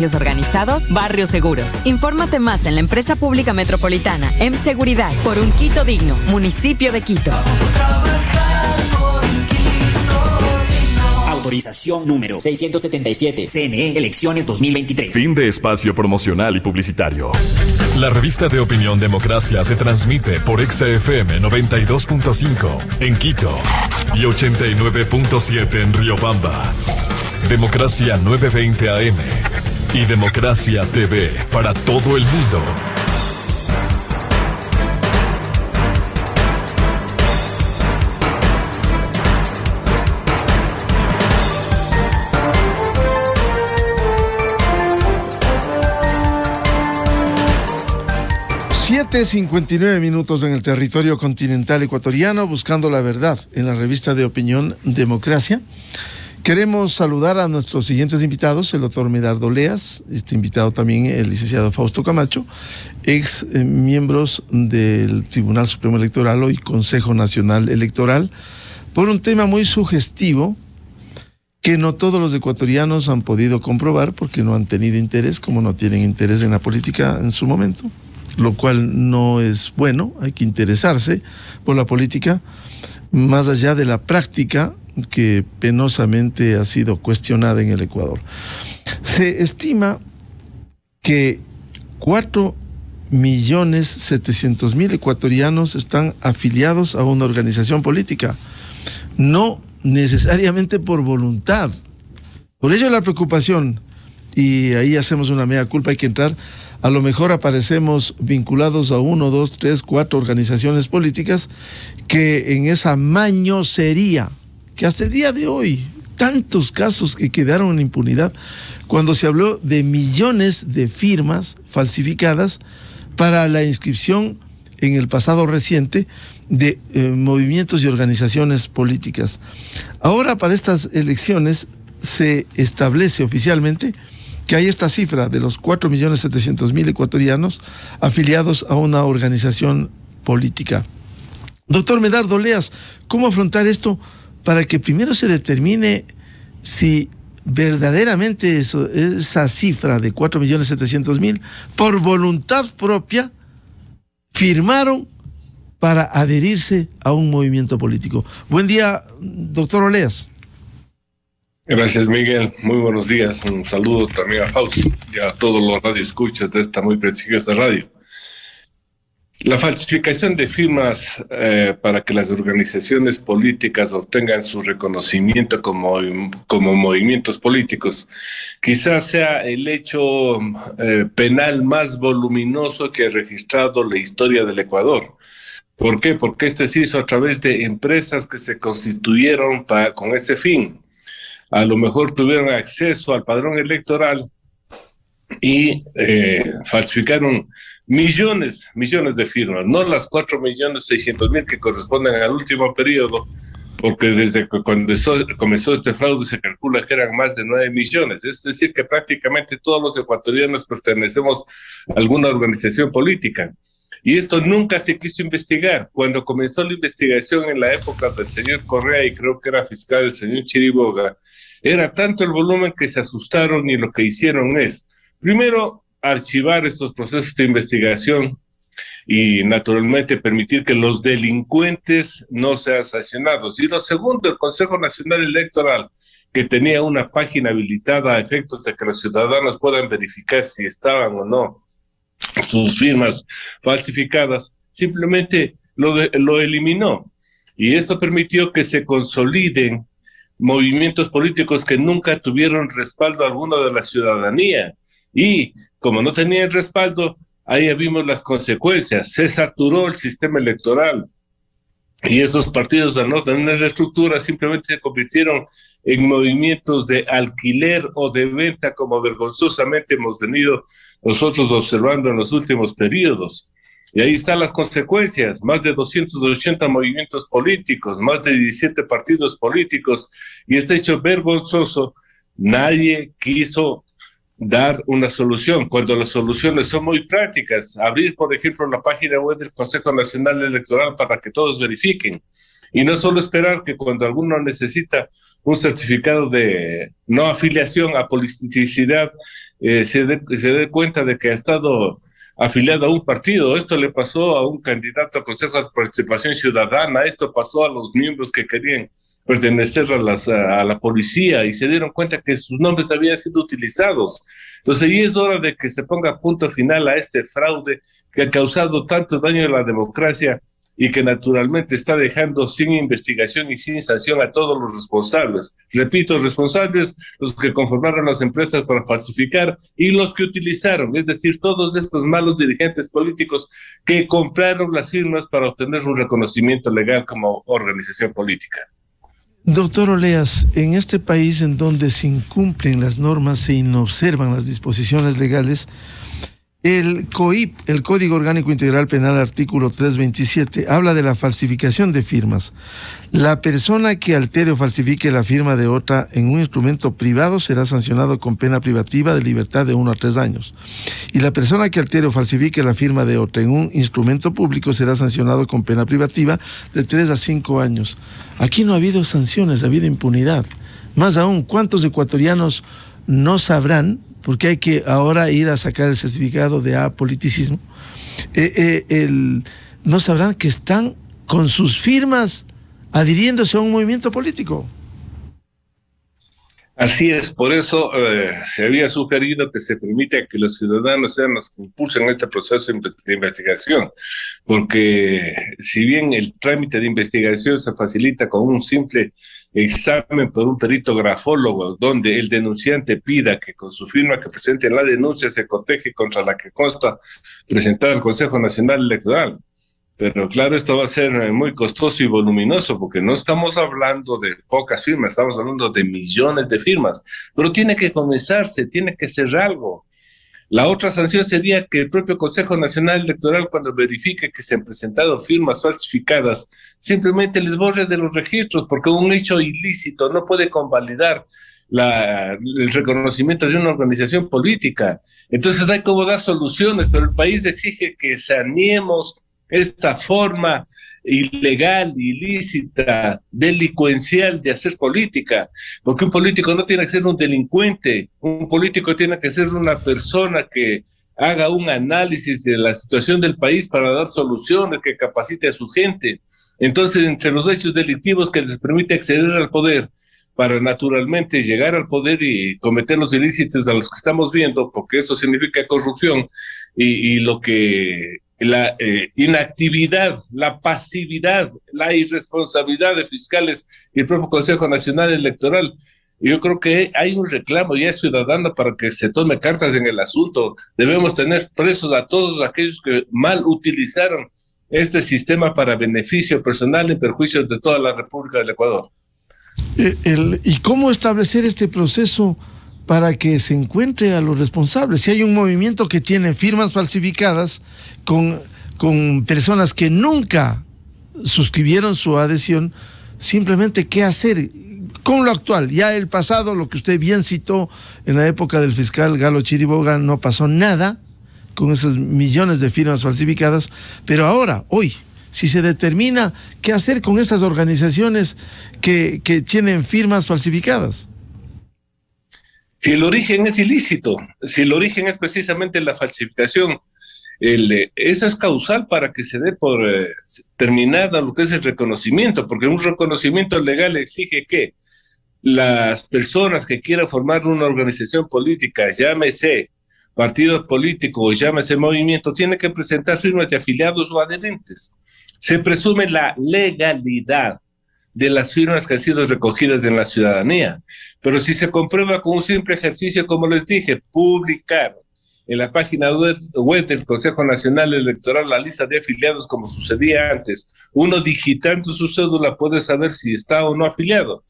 organizados, barrios seguros. Infórmate más en la empresa pública metropolitana Seguridad por un Quito digno, municipio de Quito. Autorización número 677, CNE, elecciones 2023. Fin de espacio promocional y publicitario. La revista de opinión Democracia se transmite por XFM 92.5 en Quito y 89.7 en Riobamba. Democracia 920 AM y Democracia TV para todo el mundo. Siete 59 minutos en el territorio continental ecuatoriano, buscando la verdad en la revista de opinión Democracia. Queremos saludar a nuestros siguientes invitados, el doctor Medardo Leas, invitado también el licenciado Fausto Camacho, ex miembros del Tribunal Supremo Electoral, hoy Consejo Nacional Electoral, por un tema muy sugestivo que no todos los ecuatorianos han podido comprobar porque no han tenido interés, como no tienen interés en la política en su momento, lo cual no es bueno. Hay que interesarse por la política más allá de la práctica que penosamente ha sido cuestionada en el Ecuador. Se estima que 4.700.000 ecuatorianos están afiliados a una organización política, no necesariamente por voluntad. Por ello la preocupación, y ahí hacemos una mea culpa, hay que entrar. A lo mejor aparecemos vinculados a 1, 2, 3, 4 organizaciones políticas que en esa mañosería, que hasta el día de hoy, tantos casos que quedaron en impunidad, cuando se habló de millones de firmas falsificadas para la inscripción en el pasado reciente de movimientos y organizaciones políticas. Ahora, para estas elecciones, se establece oficialmente que hay esta cifra de los 4.700.000 ecuatorianos afiliados a una organización política. Doctor Medardo Leas, ¿cómo afrontar esto para que primero se determine si verdaderamente esa cifra de 4.700.000 por voluntad propia firmaron para adherirse a un movimiento político? Buen día, doctor Oleas. Gracias, Miguel. Muy buenos días. Un saludo también a Fausto y a todos los radioescuchas de esta muy prestigiosa radio. La falsificación de firmas para que las organizaciones políticas obtengan su reconocimiento como movimientos políticos quizás sea el hecho penal más voluminoso que ha registrado la historia del Ecuador. ¿Por qué? Porque este se hizo a través de empresas que se constituyeron con ese fin. A lo mejor tuvieron acceso al padrón electoral y falsificaron millones de firmas, no las 4.600.000 que corresponden al último periodo, porque desde que comenzó este fraude se calcula que eran más de 9 millones, es decir, que prácticamente todos los ecuatorianos pertenecemos a alguna organización política. Y esto nunca se quiso investigar. Cuando comenzó la investigación en la época del señor Correa, y creo que era fiscal el señor Chiriboga, era tanto el volumen que se asustaron y lo que hicieron es, primero, archivar estos procesos de investigación y naturalmente permitir que los delincuentes no sean sancionados. Y lo segundo, el Consejo Nacional Electoral, que tenía una página habilitada a efectos de que los ciudadanos puedan verificar si estaban o no sus firmas falsificadas, simplemente lo eliminó. Y esto permitió que se consoliden movimientos políticos que nunca tuvieron respaldo alguno de la ciudadanía. Y como no tenían respaldo, ahí vimos las consecuencias. Se saturó el sistema electoral. Y esos partidos, al no tener estructura, simplemente se convirtieron en movimientos de alquiler o de venta, como vergonzosamente hemos venido nosotros observando en los últimos periodos. Y ahí están las consecuencias, más de 280 movimientos políticos, más de 17 partidos políticos, y este hecho vergonzoso, nadie quiso dar una solución, cuando las soluciones son muy prácticas. Abrir, por ejemplo, la página web del Consejo Nacional Electoral para que todos verifiquen. Y no solo esperar que cuando alguno necesita un certificado de no afiliación a politicidad, se dé cuenta de que ha estado afiliado a un partido. Esto le pasó a un candidato al Consejo de Participación Ciudadana, esto pasó a los miembros que querían pertenecer a la policía y se dieron cuenta que sus nombres habían sido utilizados. Entonces, ahí es hora de que se ponga punto final a este fraude que ha causado tanto daño a la democracia y que naturalmente está dejando sin investigación y sin sanción a todos los responsables. Repito, responsables los que conformaron las empresas para falsificar y los que utilizaron, es decir, todos estos malos dirigentes políticos que compraron las firmas para obtener un reconocimiento legal como organización política. Doctor Oleas, en este país en donde se incumplen las normas, se inobservan las disposiciones legales, el COIP, el Código Orgánico Integral Penal, artículo 327, habla de la falsificación de firmas. La persona que altere o falsifique la firma de otra en un instrumento privado será sancionado con pena privativa de libertad de 1 a 3 años. Y la persona que altere o falsifique la firma de otra en un instrumento público será sancionado con pena privativa de 3 a 5 años. Aquí no ha habido sanciones, ha habido impunidad. Más aún, ¿cuántos ecuatorianos no sabrán, porque hay que ahora ir a sacar el certificado de apoliticismo, no sabrán que están con sus firmas adhiriéndose a un movimiento político? Así es, por eso se había sugerido que se permita que los ciudadanos sean los que impulsen este proceso de investigación, porque si bien el trámite de investigación se facilita con un simple examen por un perito grafólogo, donde el denunciante pida que con su firma que presente la denuncia se coteje contra la que consta presentada al Consejo Nacional Electoral. Pero claro, esto va a ser muy costoso y voluminoso, porque no estamos hablando de pocas firmas, estamos hablando de millones de firmas. Pero tiene que comenzarse, tiene que ser algo. La otra sanción sería que el propio Consejo Nacional Electoral, cuando verifique que se han presentado firmas falsificadas, simplemente les borre de los registros, porque un hecho ilícito no puede convalidar el reconocimiento de una organización política. Entonces hay como dar soluciones, pero el país exige que saneemos esta forma ilegal, ilícita, delincuencial de hacer política, porque un político no tiene que ser un delincuente, un político tiene que ser una persona que haga un análisis de la situación del país para dar soluciones, que capacite a su gente. Entonces, entre los hechos delictivos que les permite acceder al poder, para naturalmente llegar al poder y cometer los ilícitos a los que estamos viendo, porque eso significa corrupción, y lo que la inactividad, la pasividad, la irresponsabilidad de fiscales y el propio Consejo Nacional Electoral. Yo creo que hay un reclamo ya ciudadano para que se tome cartas en el asunto. Debemos tener presos a todos aquellos que mal utilizaron este sistema para beneficio personal en perjuicio de toda la República del Ecuador. ¿Y cómo establecer este proceso para que se encuentre a los responsables? Si hay un movimiento que tiene firmas falsificadas con personas que nunca suscribieron su adhesión, simplemente ¿qué hacer con lo actual? Ya el pasado, lo que usted bien citó, en la época del fiscal Galo Chiriboga, no pasó nada con esos millones de firmas falsificadas, pero ahora, hoy, si se determina qué hacer con esas organizaciones que tienen firmas falsificadas. Si el origen es ilícito, si el origen es precisamente la falsificación, eso es causal para que se dé por terminada lo que es el reconocimiento, porque un reconocimiento legal exige que las personas que quieran formar una organización política, llámese partido político o llámese movimiento, tienen que presentar firmas de afiliados o adherentes. Se presume la legalidad de las firmas que han sido recogidas en la ciudadanía. Pero si se comprueba con un simple ejercicio, como les dije, publicar en la página web del Consejo Nacional Electoral la lista de afiliados como sucedía antes, uno digitando su cédula puede saber si está o no afiliado.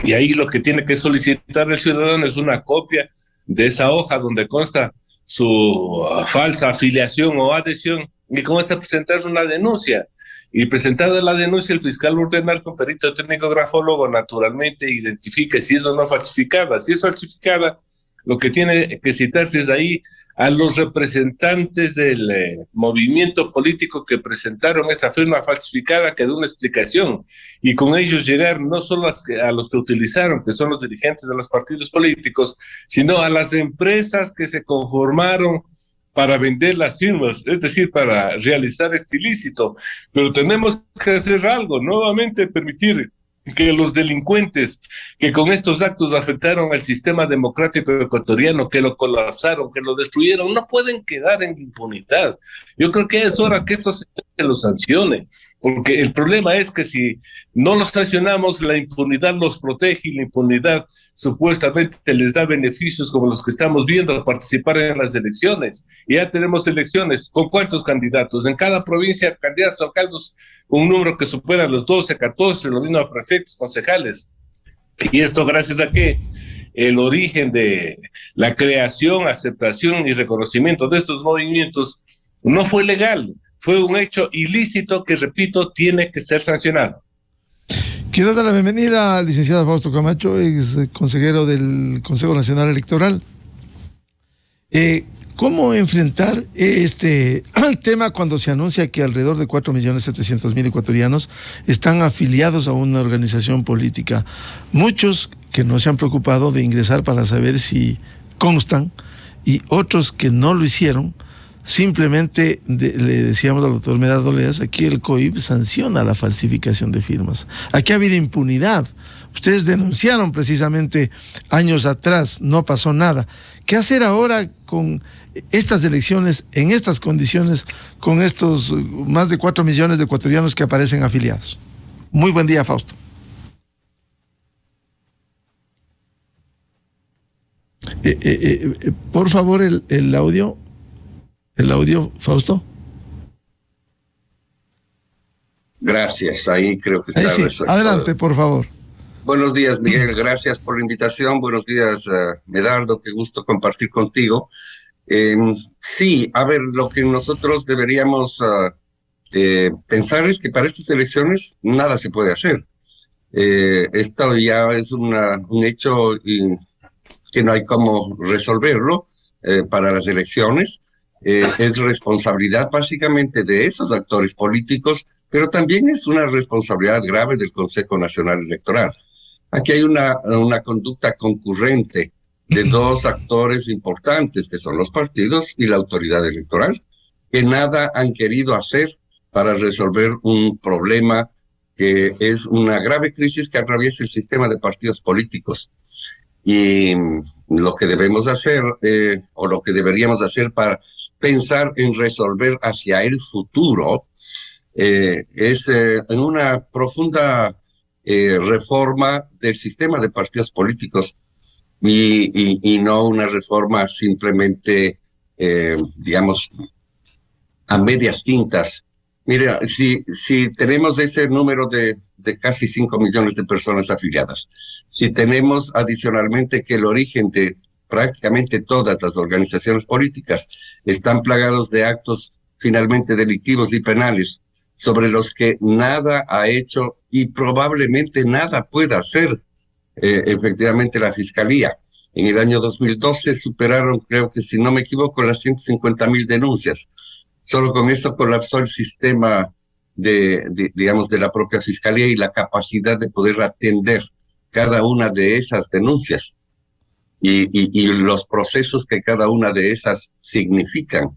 Y ahí lo que tiene que solicitar el ciudadano es una copia de esa hoja donde consta su falsa afiliación o adhesión, y con esta presentar una denuncia. Y presentada la denuncia, el fiscal ordenar con perito técnico grafólogo naturalmente identifique si es o no falsificada. Si es falsificada, lo que tiene que citarse es ahí a los representantes del movimiento político que presentaron esa firma falsificada, que dio una explicación, y con ellos llegar no solo a los que utilizaron, que son los dirigentes de los partidos políticos, sino a las empresas que se conformaron para vender las firmas, es decir, para realizar este ilícito. Pero tenemos que hacer algo, nuevamente permitir que los delincuentes que con estos actos afectaron al sistema democrático ecuatoriano, que lo colapsaron, que lo destruyeron, no pueden quedar en impunidad. Yo creo que es hora que esto se lo sancione, porque el problema es que si no los sancionamos, la impunidad los protege, y la impunidad supuestamente les da beneficios como los que estamos viendo al participar en las elecciones. Y ya tenemos elecciones. ¿Con cuántos candidatos? En cada provincia, candidatos a alcaldes con un número que supera los 12, 14, lo mismo a prefectos, concejales. Y esto gracias a que el origen de la creación, aceptación y reconocimiento de estos movimientos no fue legal, fue un hecho ilícito que, repito, tiene que ser sancionado. Quiero dar la bienvenida al licenciado Fausto Camacho, ex consejero del Consejo Nacional Electoral. ¿Cómo enfrentar este tema cuando se anuncia que alrededor de 4.700.000 ecuatorianos están afiliados a una organización política? Muchos que no se han preocupado de ingresar para saber si constan, y otros que no lo hicieron. Simplemente le decíamos al doctor Medardo Leas, aquí el COIP sanciona la falsificación de firmas. Aquí ha habido impunidad. Ustedes denunciaron precisamente años atrás, no pasó nada. ¿Qué hacer ahora con estas elecciones, en estas condiciones, con estos más de 4 millones de ecuatorianos que aparecen afiliados? Muy buen día, Fausto. Por favor, el audio. El audio, Fausto. Gracias, ahí creo que está resuelto. Adelante, por favor. Buenos días, Miguel, gracias por la invitación. Buenos días, Medardo, qué gusto compartir contigo. Sí, a ver, lo que nosotros deberíamos pensar es que para estas elecciones nada se puede hacer. Esto ya es un hecho que no hay cómo resolverlo para las elecciones. Es responsabilidad básicamente de esos actores políticos, pero también es una responsabilidad grave del Consejo Nacional Electoral. Aquí hay una conducta concurrente de dos actores importantes, que son los partidos y la autoridad electoral, que nada han querido hacer para resolver un problema que es una grave crisis que atraviesa el sistema de partidos políticos. Y lo que debemos hacer, o lo que deberíamos hacer para pensar en resolver hacia el futuro, es en una profunda reforma del sistema de partidos políticos y no una reforma simplemente, digamos, a medias tintas. Mira, si tenemos ese número de casi 5 millones de personas afiliadas, si tenemos adicionalmente que el origen de prácticamente todas las organizaciones políticas están plagados de actos finalmente delictivos y penales, sobre los que nada ha hecho y probablemente nada pueda hacer efectivamente la Fiscalía. En el año 2012 superaron, creo que si no me equivoco, las 150.000 denuncias. Solo con eso colapsó el sistema digamos, de la propia Fiscalía y la capacidad de poder atender cada una de esas denuncias y los procesos que cada una de esas significan.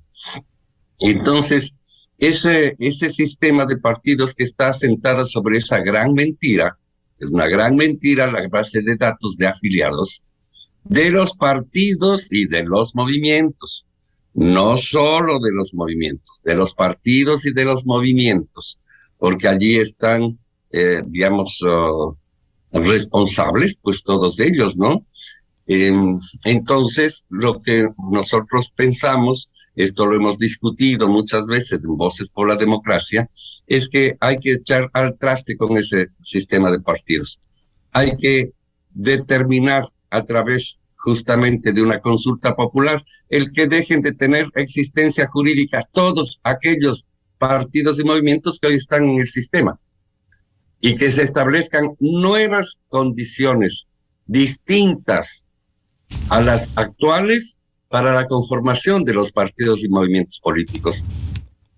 Entonces, ese sistema de partidos que está asentado sobre esa gran mentira, es una gran mentira la base de datos de afiliados de los partidos y de los movimientos, no solo de los movimientos, de los partidos y de los movimientos, porque allí están, digamos, responsables, pues todos ellos, ¿no? Entonces, lo que nosotros pensamos, esto lo hemos discutido muchas veces en Voces por la Democracia, es que hay que echar al traste con ese sistema de partidos. Hay que determinar a través justamente de una consulta popular el que dejen de tener existencia jurídica todos aquellos partidos y movimientos que hoy están en el sistema y que se establezcan nuevas condiciones distintas a las actuales para la conformación de los partidos y movimientos políticos.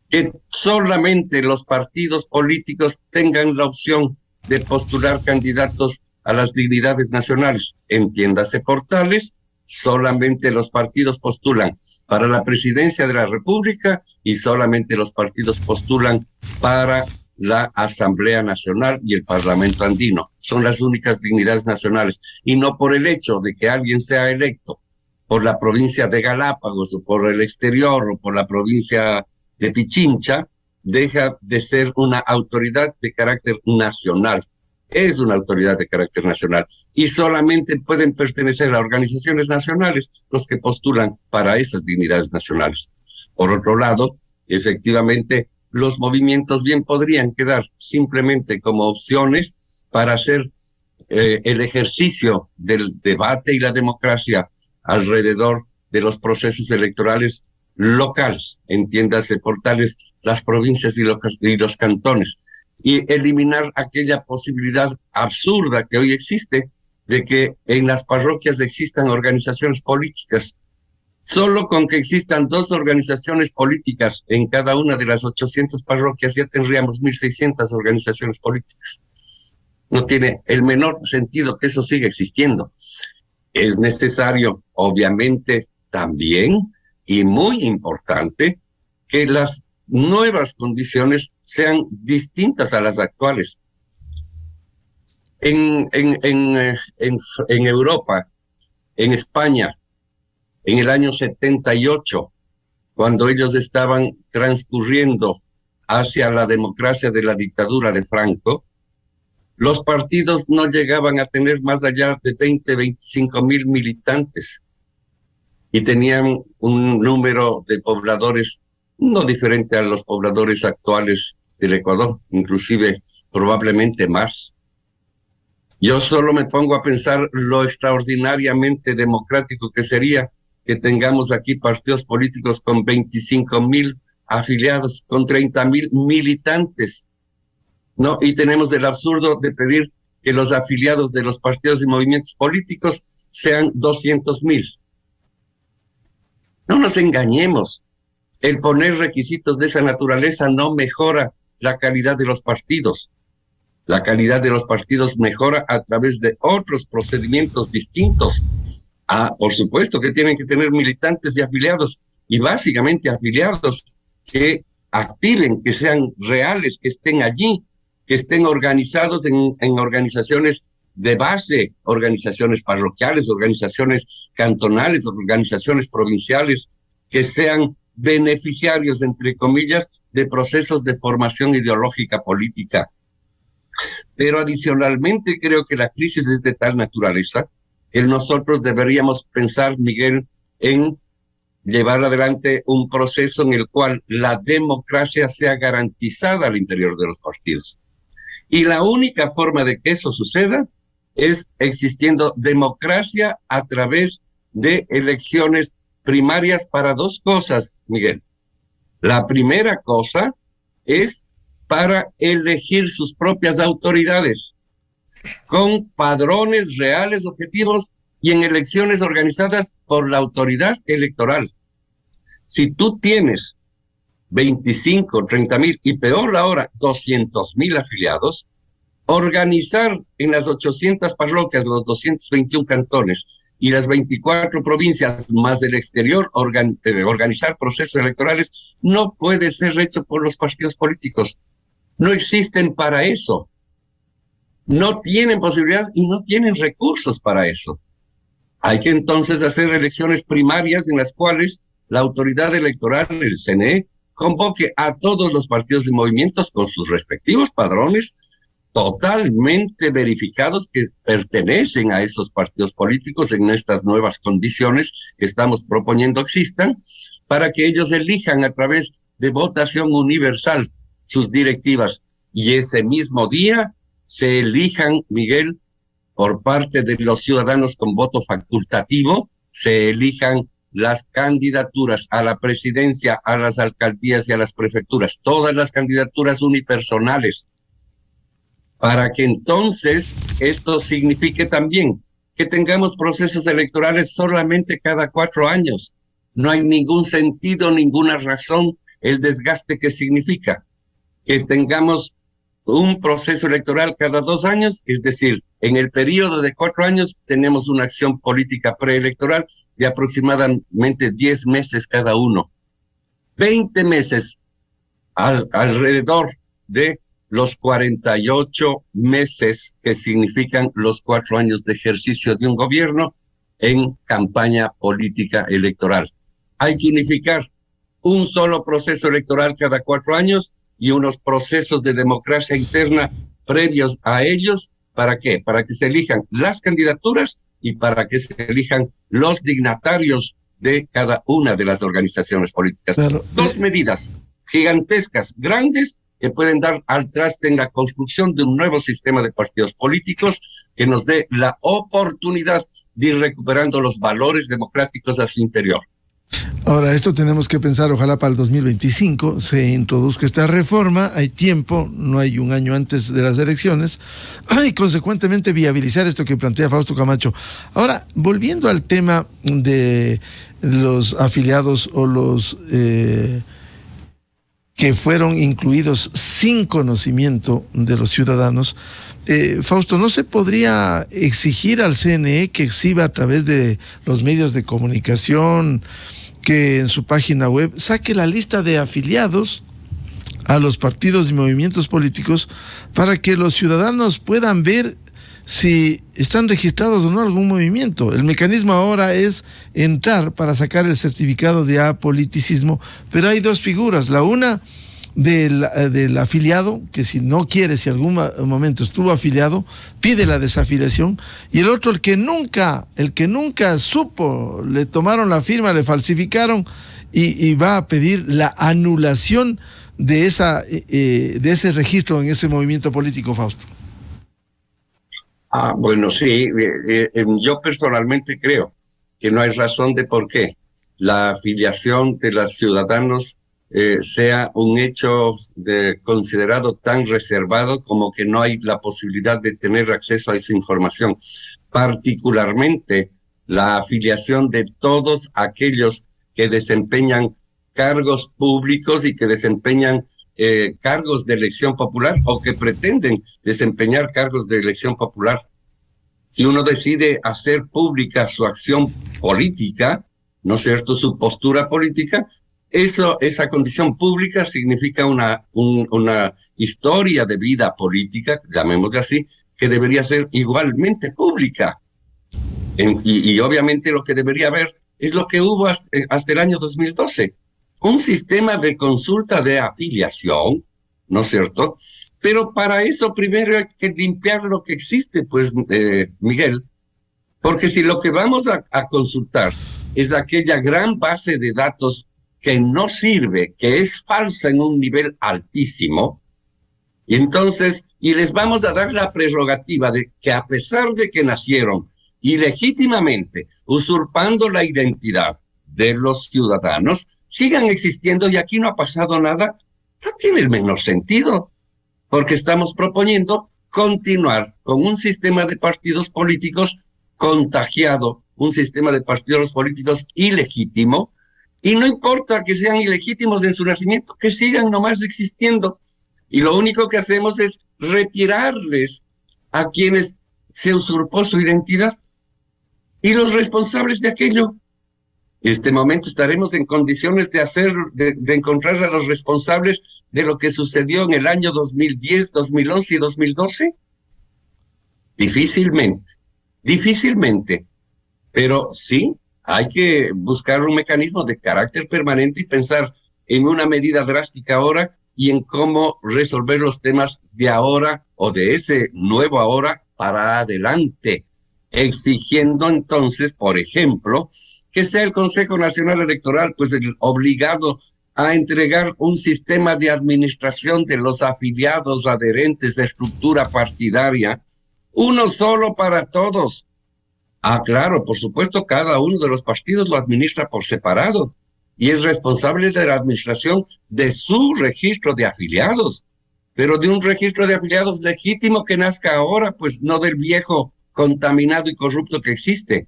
Que solamente los partidos políticos tengan la opción de postular candidatos a las dignidades nacionales. Entiéndase por tales, solamente los partidos postulan para la presidencia de la República y solamente los partidos postulan para la Asamblea Nacional y el Parlamento Andino. Son las únicas dignidades nacionales. Y no por el hecho de que alguien sea electo por la provincia de Galápagos o por el exterior o por la provincia de Pichincha, deja de ser una autoridad de carácter nacional. Es una autoridad de carácter nacional y solamente pueden pertenecer a organizaciones nacionales los que postulan para esas dignidades nacionales. Por otro lado, efectivamente, los movimientos bien podrían quedar simplemente como opciones para hacer el ejercicio del debate y la democracia alrededor de los procesos electorales locales, entiéndase por tales las provincias y los cantones, y eliminar aquella posibilidad absurda que hoy existe de que en las parroquias existan organizaciones políticas. Solo con que existan 2 organizaciones políticas en cada una de las 800 parroquias ya tendríamos 1.600 organizaciones políticas. No tiene el menor sentido que eso siga existiendo. Es necesario, obviamente, también, y muy importante, que las nuevas condiciones sean distintas a las actuales. En Europa, en España, en el año 78, cuando ellos estaban transcurriendo hacia la democracia de la dictadura de Franco, los partidos no llegaban a tener más allá de 25,000 militantes y tenían un número de pobladores no diferente a los pobladores actuales del Ecuador, inclusive probablemente más. Yo solo me pongo a pensar lo extraordinariamente democrático que sería que tengamos aquí partidos políticos con 25,000 afiliados, con 30,000 militantes, ¿no? Y tenemos el absurdo de pedir que los afiliados de los partidos y movimientos políticos sean 200,000. No nos engañemos. El poner requisitos de esa naturaleza no mejora la calidad de los partidos. La calidad de los partidos mejora a través de otros procedimientos distintos. Por supuesto que tienen que tener militantes y afiliados, y básicamente afiliados que activen, que sean reales, que estén allí, que estén organizados en organizaciones de base, organizaciones parroquiales, organizaciones cantonales, organizaciones provinciales, que sean beneficiarios, entre comillas, de procesos de formación ideológica política. Pero adicionalmente creo que la crisis es de tal naturaleza que nosotros deberíamos pensar, Miguel, en llevar adelante un proceso en el cual la democracia sea garantizada al interior de los partidos. Y la única forma de que eso suceda es existiendo democracia a través de elecciones primarias para 2 cosas, Miguel. La primera cosa es para elegir sus propias autoridades con padrones reales, objetivos y en elecciones organizadas por la autoridad electoral. Si tú tienes 25, 30,000 y peor ahora 200,000 afiliados, organizar en las 800 parroquias, los 221 cantones y las 24 provincias más del exterior, organizar procesos electorales no puede ser hecho por los partidos políticos. No existen para eso. No tienen posibilidad y no tienen recursos para eso. Hay que entonces hacer elecciones primarias en las cuales la autoridad electoral, el CNE, convoque a todos los partidos y movimientos con sus respectivos padrones totalmente verificados que pertenecen a esos partidos políticos en estas nuevas condiciones que estamos proponiendo existan, para que ellos elijan a través de votación universal sus directivas. Y ese mismo día se elijan, Miguel, por parte de los ciudadanos con voto facultativo, se elijan las candidaturas a la presidencia, a las alcaldías y a las prefecturas, todas las candidaturas unipersonales, para que entonces esto signifique también que tengamos procesos electorales solamente cada 4 años. No hay ningún sentido, ninguna razón, el desgaste que significa que tengamos un proceso electoral cada 2 años, es decir, en el periodo de 4 años tenemos una acción política preelectoral de aproximadamente 10 meses cada uno. 20 meses alrededor de los 48 meses que significan los 4 años de ejercicio de un gobierno en campaña política electoral. Hay que unificar un solo proceso electoral cada 4 años y unos procesos de democracia interna previos a ellos. ¿Para qué? Para que se elijan las candidaturas y para que se elijan los dignatarios de cada una de las organizaciones políticas. Claro. 2 medidas gigantescas, grandes, que pueden dar al traste en la construcción de un nuevo sistema de partidos políticos que nos dé la oportunidad de ir recuperando los valores democráticos a su interior. Ahora, esto tenemos que pensar, ojalá para el 2025 se introduzca esta reforma, hay tiempo, no hay un año antes de las elecciones, y consecuentemente viabilizar esto que plantea Fausto Camacho. Ahora, volviendo al tema de los afiliados o los que fueron incluidos sin conocimiento de los ciudadanos, Fausto, ¿no se podría exigir al CNE que exhiba a través de los medios de comunicación, que en su página web saque la lista de afiliados a los partidos y movimientos políticos para que los ciudadanos puedan ver si están registrados o no algún movimiento? El mecanismo ahora es entrar para sacar el certificado de apoliticismo, pero hay 2 figuras, la una del afiliado, que si no quiere, si algún momento estuvo afiliado, pide la desafiliación, y el otro, el que nunca supo, le tomaron la firma, le falsificaron y va a pedir la anulación de ese registro en ese movimiento político, Fausto. Bueno, sí, yo personalmente creo que no hay razón de por qué la afiliación de los ciudadanos sea un hecho considerado tan reservado como que no hay la posibilidad de tener acceso a esa información. Particularmente la afiliación de todos aquellos que desempeñan cargos públicos y que desempeñan cargos de elección popular o que pretenden desempeñar cargos de elección popular. Si uno decide hacer pública su acción política, ¿no es cierto?, su postura política, esa condición pública significa una historia de vida política, llamémosla así, que debería ser igualmente pública. Y obviamente lo que debería haber es lo que hubo hasta el año 2012. Un sistema de consulta de afiliación, ¿no es cierto? Pero para eso primero hay que limpiar lo que existe, pues, Miguel, porque si lo que vamos a consultar es aquella gran base de datos que no sirve, que es falsa en un nivel altísimo, y les vamos a dar la prerrogativa de que a pesar de que nacieron ilegítimamente usurpando la identidad de los ciudadanos, sigan existiendo y aquí no ha pasado nada, no tiene el menor sentido, porque estamos proponiendo continuar con un sistema de partidos políticos contagiado, un sistema de partidos políticos ilegítimo, y no importa que sean ilegítimos en su nacimiento, que sigan nomás existiendo, y lo único que hacemos es retirarles a quienes se usurpó su identidad, y los responsables de aquello. En este momento estaremos en condiciones de encontrar a los responsables de lo que sucedió en el año 2010, 2011 y 2012. Difícilmente. Pero sí, hay que buscar un mecanismo de carácter permanente y pensar en una medida drástica ahora y en cómo resolver los temas de ahora o de ese nuevo ahora para adelante, exigiendo entonces, por ejemplo, que sea el Consejo Nacional Electoral pues el obligado a entregar un sistema de administración de los afiliados adherentes de estructura partidaria, uno solo para todos. Claro, por supuesto, cada uno de los partidos lo administra por separado y es responsable de la administración de su registro de afiliados, pero de un registro de afiliados legítimo que nazca ahora, pues no del viejo contaminado y corrupto que existe.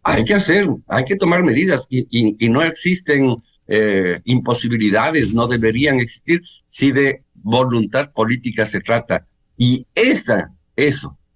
Hay que tomar medidas y no existen imposibilidades, no deberían existir si de voluntad política se trata. Y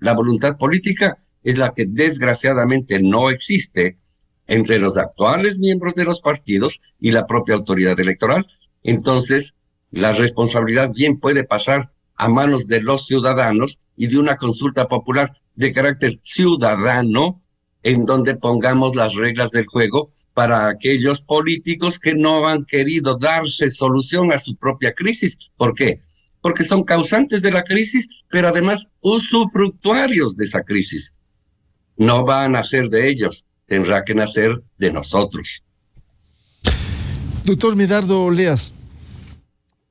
la voluntad política es la que desgraciadamente no existe entre los actuales miembros de los partidos y la propia autoridad electoral. Entonces, la responsabilidad bien puede pasar a manos de los ciudadanos y de una consulta popular de carácter ciudadano, en donde pongamos las reglas del juego para aquellos políticos que no han querido darse solución a su propia crisis. ¿Por qué? Porque son causantes de la crisis, pero además usufructuarios de esa crisis. No va a nacer de ellos, tendrá que nacer de nosotros. Doctor Medardo Oleas,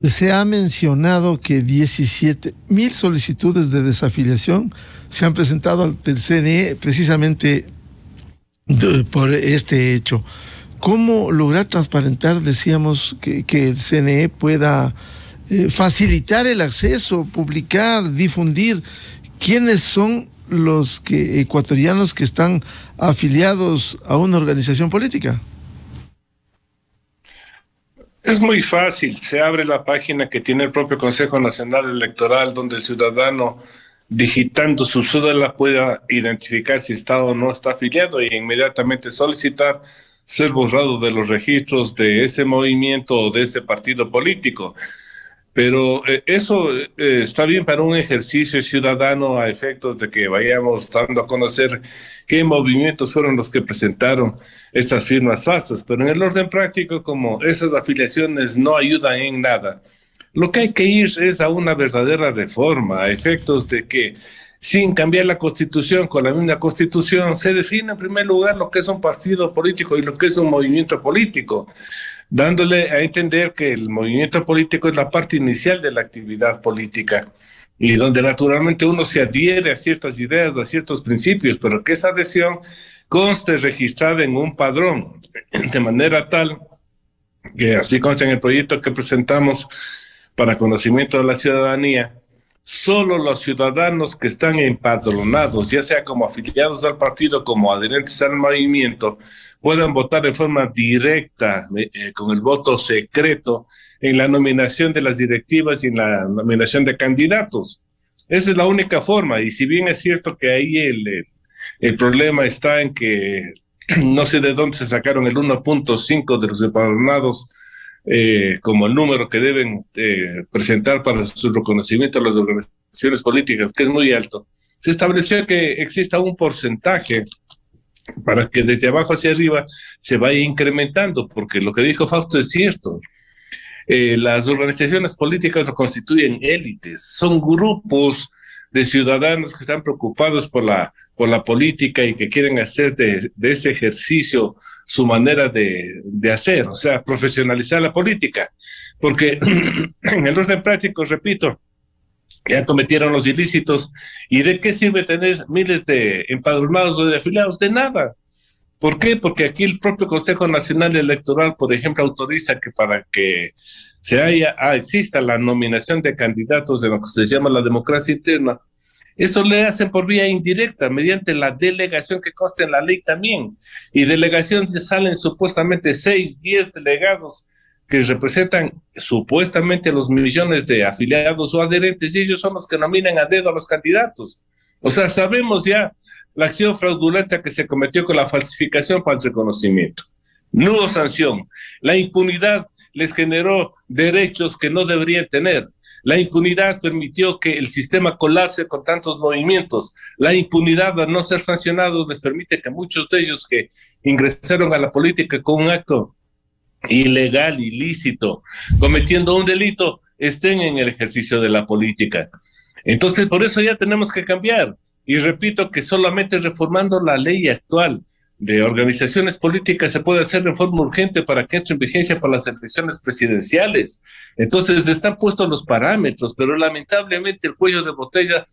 se ha mencionado que 17,000 solicitudes de desafiliación se han presentado ante el CNE precisamente por este hecho. ¿Cómo lograr transparentar, decíamos, que el CNE pueda facilitar el acceso, publicar, difundir quiénes son los ecuatorianos que están afiliados a una organización política? Es muy fácil, se abre la página que tiene el propio Consejo Nacional Electoral, donde el ciudadano, digitando su cédula, pueda identificar si está o no está afiliado e inmediatamente solicitar ser borrado de los registros de ese movimiento o de ese partido político. Pero eso está bien para un ejercicio ciudadano a efectos de que vayamos dando a conocer qué movimientos fueron los que presentaron estas firmas falsas. Pero en el orden práctico, como esas afiliaciones no ayudan en nada, lo que hay que ir es a una verdadera reforma, a efectos de que, sin cambiar la Constitución, con la misma Constitución, se define en primer lugar lo que es un partido político y lo que es un movimiento político, dándole a entender que el movimiento político es la parte inicial de la actividad política y donde naturalmente uno se adhiere a ciertas ideas, a ciertos principios, pero que esa adhesión conste registrada en un padrón, de manera tal que, así consta en el proyecto que presentamos para conocimiento de la ciudadanía, solo los ciudadanos que están empadronados, ya sea como afiliados al partido, como adherentes al movimiento, puedan votar en forma directa, con el voto secreto, en la nominación de las directivas y en la nominación de candidatos. Esa es la única forma, y si bien es cierto que ahí el problema está en que no sé de dónde se sacaron el 1.5 de los empadronados como el número que deben presentar para su reconocimiento a las organizaciones políticas, que es muy alto, se estableció que exista un porcentaje para que desde abajo hacia arriba se vaya incrementando, porque lo que dijo Fausto es cierto. Las organizaciones políticas lo constituyen élites, son grupos de ciudadanos que están preocupados por la política y que quieren hacer de ese ejercicio su manera de hacer, o sea, profesionalizar la política, porque en el orden práctico, repito, ya cometieron los ilícitos, ¿y de qué sirve tener miles de empadronados o de afiliados? De nada. ¿Por qué? Porque aquí el propio Consejo Nacional Electoral, por ejemplo, autoriza que para que exista la nominación de candidatos en lo que se llama la democracia interna, eso le hacen por vía indirecta, mediante la delegación que consta en la ley también. Y delegación se salen supuestamente 6, 10 delegados que representan supuestamente los millones de afiliados o adherentes, y ellos son los que nominan a dedo a los candidatos. O sea, sabemos ya la acción fraudulenta que se cometió con la falsificación para el reconocimiento. No hubo sanción. La impunidad les generó derechos que no deberían tener. La impunidad permitió que el sistema colapse con tantos movimientos. La impunidad, al no ser sancionados, les permite que muchos de ellos que ingresaron a la política con un acto ilegal, ilícito, cometiendo un delito, estén en el ejercicio de la política. Entonces, por eso ya tenemos que cambiar. Y repito que solamente reformando la ley actual de organizaciones políticas se puede hacer de forma urgente para que entre en vigencia para las elecciones presidenciales. Entonces están puestos los parámetros, pero lamentablemente el cuello de botella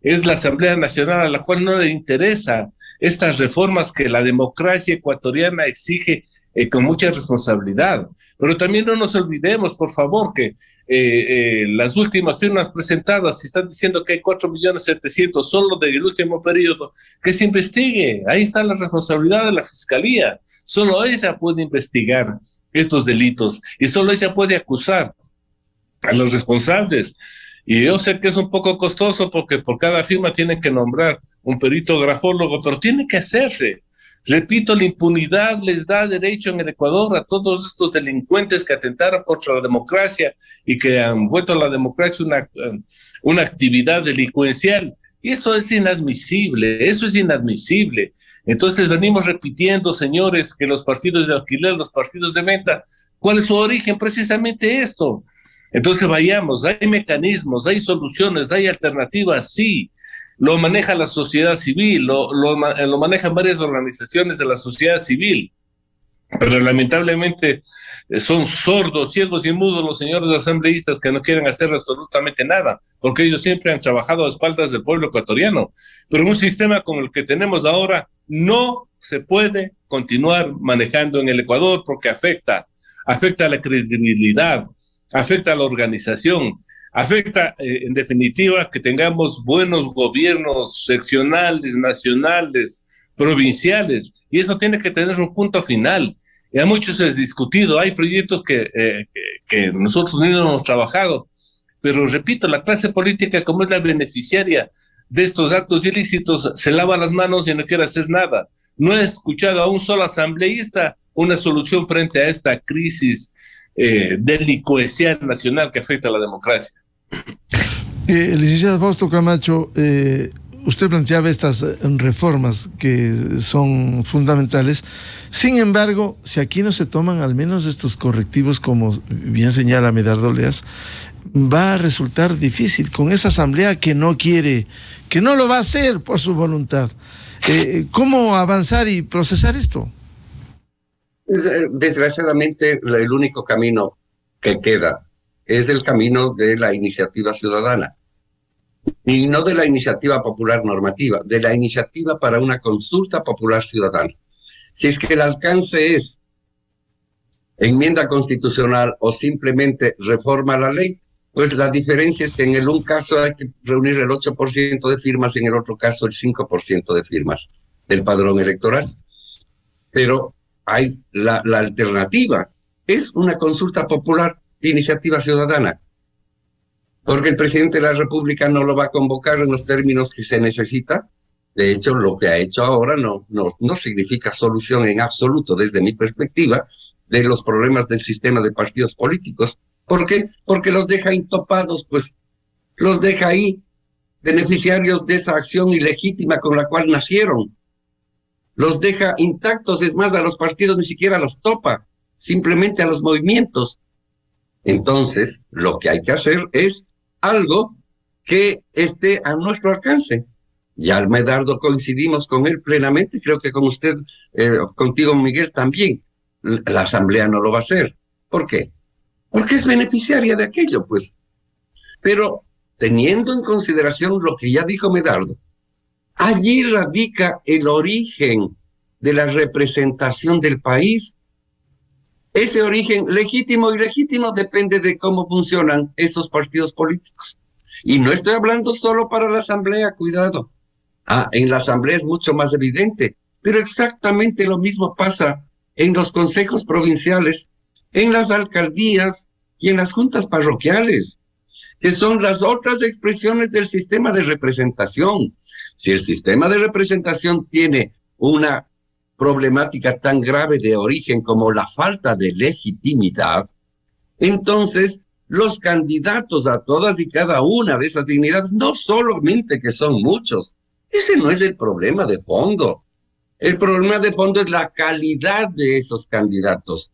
es la Asamblea Nacional, a la cual no le interesa estas reformas que la democracia ecuatoriana exige con mucha responsabilidad. Pero también no nos olvidemos, por favor, que las últimas firmas presentadas están diciendo que hay 4.700.000 solo del último periodo. Que se investigue, ahí está la responsabilidad de la Fiscalía. Solo ella puede investigar estos delitos y solo ella puede acusar a los responsables. Y yo sé que es un poco costoso porque por cada firma tienen que nombrar un perito grafólogo, pero tiene que hacerse. Repito, la impunidad les da derecho en el Ecuador a todos estos delincuentes que atentaron contra la democracia y que han vuelto a la democracia una actividad delincuencial. Y eso es inadmisible, eso es inadmisible. Entonces venimos repitiendo, señores, que los partidos de alquiler, los partidos de venta, ¿cuál es su origen? Precisamente esto. Entonces vayamos, hay mecanismos, hay soluciones, hay alternativas, sí. Lo maneja la sociedad civil, lo manejan varias organizaciones de la sociedad civil, pero lamentablemente son sordos, ciegos y mudos los señores asambleístas que no quieren hacer absolutamente nada, porque ellos siempre han trabajado a espaldas del pueblo ecuatoriano. Pero un sistema como el que tenemos ahora no se puede continuar manejando en el Ecuador porque afecta a la credibilidad, afecta a la organización, afecta en definitiva que tengamos buenos gobiernos seccionales, nacionales, provinciales, y eso tiene que tener un punto final. Ya mucho se ha discutido, hay proyectos que nosotros mismos hemos trabajado, pero repito, la clase política, como es la beneficiaria de estos actos ilícitos, se lava las manos y no quiere hacer nada. No he escuchado a un solo asambleísta una solución frente a esta crisis delincuencial nacional que afecta a la democracia. Licenciado Fausto Camacho, usted planteaba estas reformas que son fundamentales. Sin embargo, si aquí no se toman al menos estos correctivos, como bien señala Medardo Leas, va a resultar difícil con esa asamblea que no quiere, que no lo va a hacer por su voluntad. ¿Cómo avanzar y procesar esto? Desgraciadamente, el único camino que queda es el camino de la iniciativa ciudadana. Y no de la iniciativa popular normativa, de la iniciativa para una consulta popular ciudadana. Si es que el alcance es enmienda constitucional o simplemente reforma a la ley, pues la diferencia es que en el un caso hay que reunir el 8% de firmas, en el otro caso el 5% de firmas del padrón electoral. Pero hay la alternativa, es una consulta popular de iniciativa ciudadana, porque el presidente de la República no lo va a convocar en los términos que se necesita. De hecho, lo que ha hecho ahora no significa solución en absoluto, desde mi perspectiva, de los problemas del sistema de partidos políticos. ¿Por qué? Porque los deja intopados, pues los deja ahí, beneficiarios de esa acción ilegítima con la cual nacieron. Los deja intactos, es más, a los partidos ni siquiera los topa, simplemente a los movimientos. Entonces, lo que hay que hacer es algo que esté a nuestro alcance. Ya Medardo coincidimos con él plenamente, creo que con usted, contigo Miguel también. La asamblea no lo va a hacer. ¿Por qué? Porque es beneficiaria de aquello, pues. Pero teniendo en consideración lo que ya dijo Medardo, allí radica el origen de la representación del país. Ese origen legítimo o ilegítimo depende de cómo funcionan esos partidos políticos. Y no estoy hablando solo para la asamblea, cuidado. En la asamblea es mucho más evidente, pero exactamente lo mismo pasa en los consejos provinciales, en las alcaldías y en las juntas parroquiales, que son las otras expresiones del sistema de representación. Si el sistema de representación tiene una problemática tan grave de origen como la falta de legitimidad, entonces los candidatos a todas y cada una de esas dignidades, no solamente que son muchos, ese no es el problema de fondo. El problema de fondo es la calidad de esos candidatos.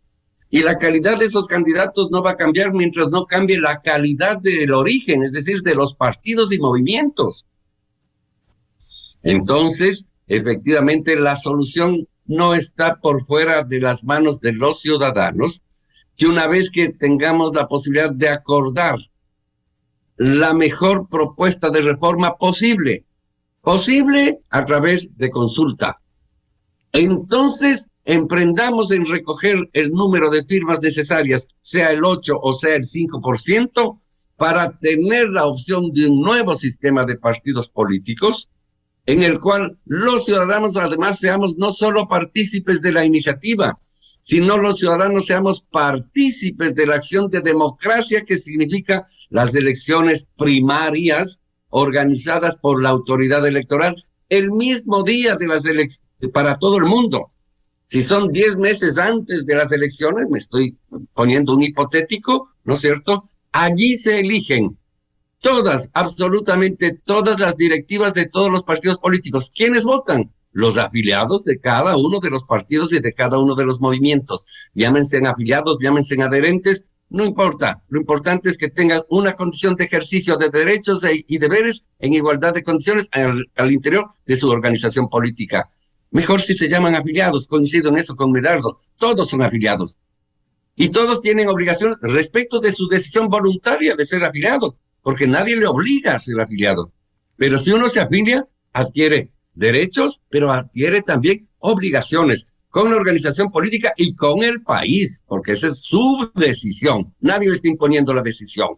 Y la calidad de esos candidatos no va a cambiar mientras no cambie la calidad del origen, es decir, de los partidos y movimientos. Entonces, efectivamente, la solución no está por fuera de las manos de los ciudadanos, que una vez que tengamos la posibilidad de acordar la mejor propuesta de reforma posible a través de consulta, entonces emprendamos en recoger el número de firmas necesarias, sea el 8 o sea el 5%, para tener la opción de un nuevo sistema de partidos políticos, en el cual los ciudadanos además seamos no solo partícipes de la iniciativa, sino los ciudadanos seamos partícipes de la acción de democracia que significa las elecciones primarias organizadas por la autoridad electoral el mismo día de las elecciones para todo el mundo. Si son 10 meses antes de las elecciones, me estoy poniendo un hipotético, ¿no es cierto? Allí se eligen todas, absolutamente todas las directivas de todos los partidos políticos. ¿Quiénes votan? Los afiliados de cada uno de los partidos y de cada uno de los movimientos. Llámense afiliados, llámense adherentes, no importa. Lo importante es que tengan una condición de ejercicio de derechos y deberes en igualdad de condiciones al interior de su organización política. Mejor si se llaman afiliados, coincido en eso con Medardo. Todos son afiliados. Y todos tienen obligación respecto de su decisión voluntaria de ser afiliado, porque nadie le obliga a ser afiliado. Pero si uno se afilia, adquiere derechos, pero adquiere también obligaciones con la organización política y con el país, porque esa es su decisión. Nadie le está imponiendo la decisión.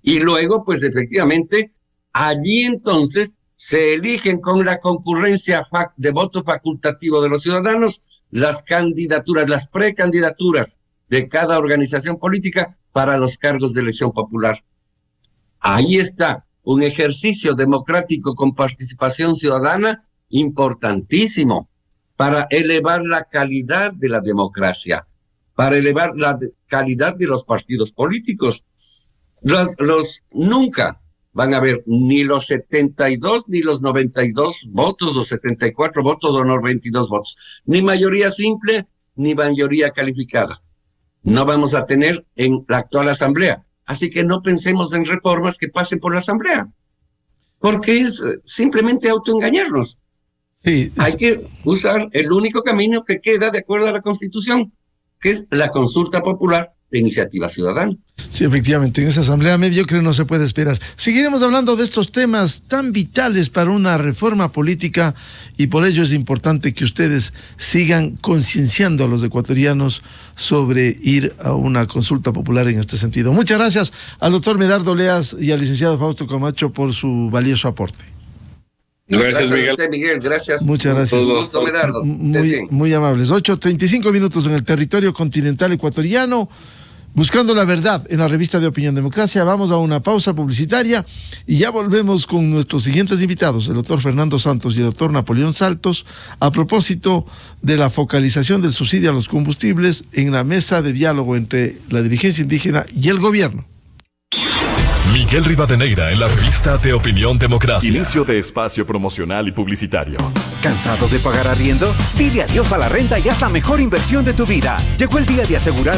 Y luego, pues efectivamente, allí entonces se eligen con la concurrencia de voto facultativo de los ciudadanos las candidaturas, las precandidaturas de cada organización política para los cargos de elección popular. Ahí está un ejercicio democrático con participación ciudadana importantísimo para elevar la calidad de la democracia, para elevar la calidad de los partidos políticos. Nunca van a haber ni los 72 ni los 92 votos, los 74 votos o 92 votos, ni mayoría simple ni mayoría calificada. No vamos a tener en la actual asamblea. Así que no pensemos en reformas que pasen por la asamblea, porque es simplemente autoengañarnos. Sí, hay que usar el único camino que queda de acuerdo a la Constitución, que es la consulta popular de iniciativa ciudadana. Sí, efectivamente, en esa asamblea mediocre no se puede esperar. Seguiremos hablando de estos temas tan vitales para una reforma política y por ello es importante que ustedes sigan concienciando a los ecuatorianos sobre ir a una consulta popular en este sentido. Muchas gracias al doctor Medardo Leas y al licenciado Fausto Camacho por su valioso aporte. Gracias, Miguel. A usted, Miguel. Gracias. Muchas gracias. Gusto, Medardo. Muy amables. 8:35 minutos en el territorio continental ecuatoriano. Buscando la verdad en la revista de Opinión Democracia. Vamos a una pausa publicitaria y ya volvemos con nuestros siguientes invitados, el doctor Fernando Santos y el doctor Napoleón Saltos, a propósito de la focalización del subsidio a los combustibles en la mesa de diálogo entre la dirigencia indígena y el gobierno. Miguel Rivadeneira en la revista de Opinión Democracia. Inicio de espacio promocional y publicitario. ¿Cansado de pagar arriendo? Dile adiós a la renta y haz la mejor inversión de tu vida. Llegó el día de asegurar